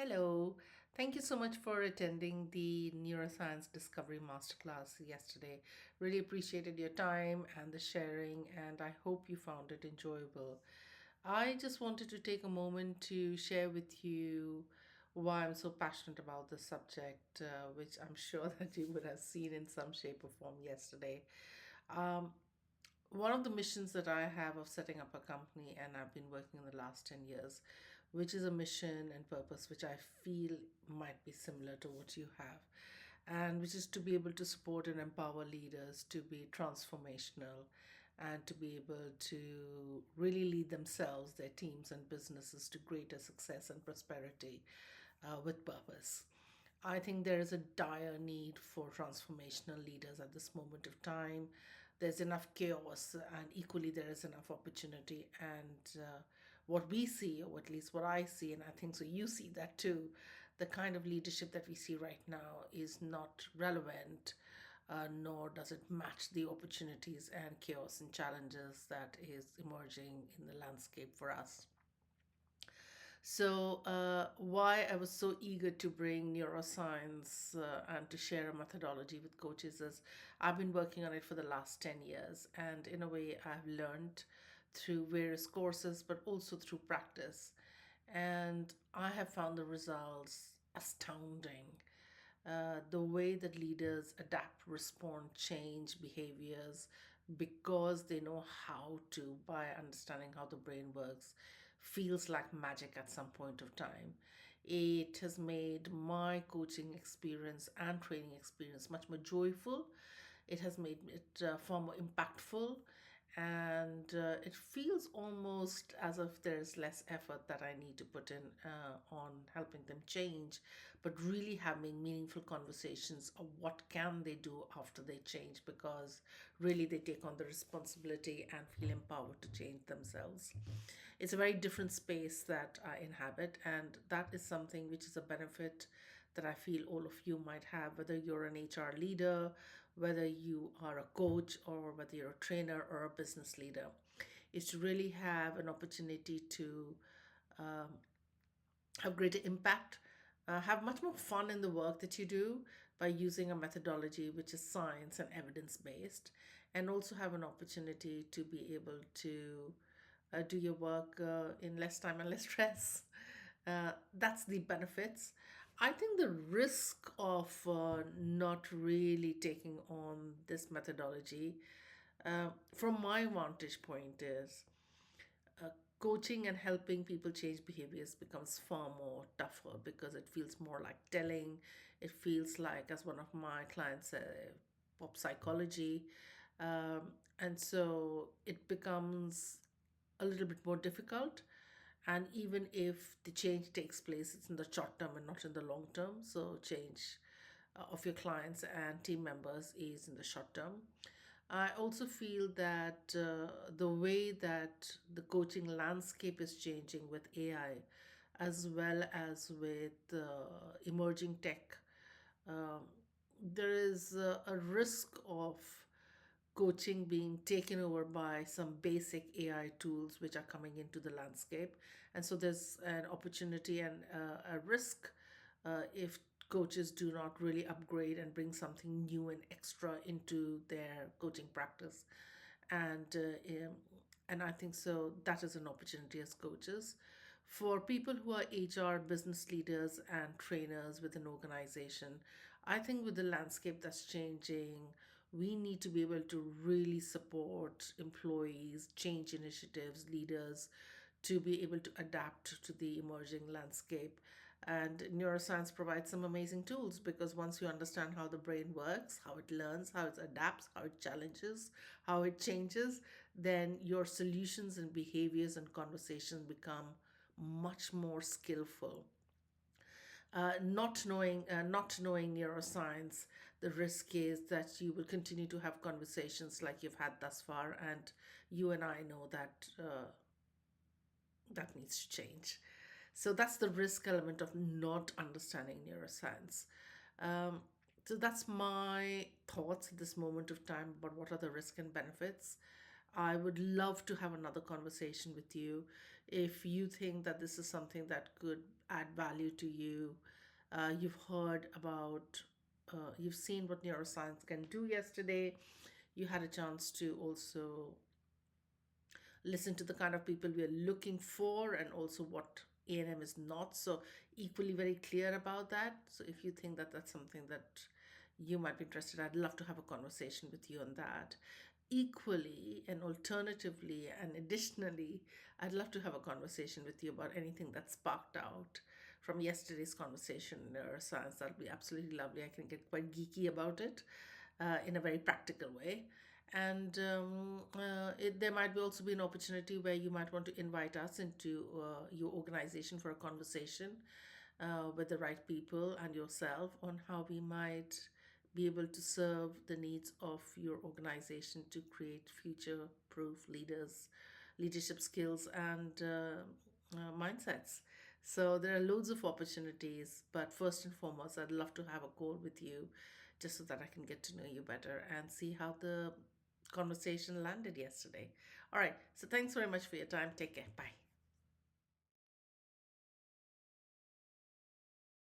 Hello. Thank you so much for attending the Neuroscience Discovery Masterclass yesterday. Really appreciated your time and the sharing, and I hope you found it enjoyable. I just wanted to take a moment to share with you why I'm so passionate about this subject, which I'm sure that you would have seen in some shape or form yesterday. Um, One of the missions that I have of setting up a company, and I've been working in the last 10 years, which is a mission and purpose which I feel might be similar to what you have, and which is to be able to support and empower leaders to be transformational and to be able to really lead themselves, their teams, and businesses to greater success and prosperity with purpose. I think there is a dire need for transformational leaders at this moment of time. There's enough chaos, and equally, there is enough opportunity. And what we see, or at least what I see, and I think so you see that too, the kind of leadership that we see right now is not relevant, nor does it match the opportunities and chaos and challenges that is emerging in the landscape for us. Why I was so eager to bring neuroscience and to share a methodology with coaches is I've been working on it for the last 10 years. And in a way, I've learned through various courses, but also through practice. And I have found the results astounding. The way that leaders adapt, respond, change behaviors because they know how to by understanding how the brain works feels like magic at some point of time. It has made my coaching experience and training experience much more joyful. It has made it far more impactful, and it feels almost as if there's less effort that I need to put in on helping them change, but really having meaningful conversations of what can they do after they change, because really they take on the responsibility and feel empowered to change themselves. It's a very different space that I inhabit, and that is something which is a benefit that I feel all of you might have, whether you're an HR leader, whether you are a coach, or whether you're a trainer or a business leader, is to really have an opportunity to have greater impact, have much more fun in the work that you do by using a methodology which is science and evidence based, and also have an opportunity to be able to do your work in less time and less stress. That's the benefits. I think the risk of not really taking on this methodology, from my vantage point, is coaching and helping people change behaviors becomes far more tougher because it feels more like telling. It feels like, as one of my clients said, pop psychology. And so it becomes a little bit more difficult. And even if the change takes place, it's in the short term and not in the long term. So, change of your clients and team members is in the short term. I also feel that the way that the coaching landscape is changing with AI, as well as with emerging tech, um, there is a risk of coaching being taken over by some basic AI tools which are coming into the landscape. And so there's an opportunity and a risk if coaches do not really upgrade and bring something new and extra into their coaching practice. And and I think so that is an opportunity as coaches. For people who are HR business leaders and trainers with an organization, I think with the landscape that's changing, we need to be able to really support employees, change initiatives, leaders to be able to adapt to the emerging landscape. And neuroscience provides some amazing tools because once you understand how the brain works, how it learns, how it adapts, how it challenges, how it changes, then your solutions and behaviors and conversations become much more skillful. Not knowing neuroscience, the risk is that you will continue to have conversations like you've had thus far, and you and I know that that needs to change. So that's the risk element of not understanding neuroscience. So that's my thoughts at this moment of time about what are the risks and benefits. I would love to have another conversation with you. If you think that this is something that could add value to you, you've heard about, you've seen what neuroscience can do yesterday, you had a chance to also listen to the kind of people we are looking for and also what A&M is not. So, equally very clear about that. So, if you think that that's something that you might be interested, I'd love to have a conversation with you on that. Equally and alternatively and additionally, I'd love to have a conversation with you about anything that sparked out from yesterday's conversation in neuroscience. That'll be absolutely lovely. I can get quite geeky about it in a very practical way. And there might be also be an opportunity where you might want to invite us into your organization for a conversation with the right people and yourself on how we might be able to serve the needs of your organization to create future proof leaders, leadership skills, and mindsets. So there are loads of opportunities, but first and foremost, I'd love to have a call with you just so that I can get to know you better and see how the conversation landed yesterday. All right, so thanks very much for your time. Take care. Bye.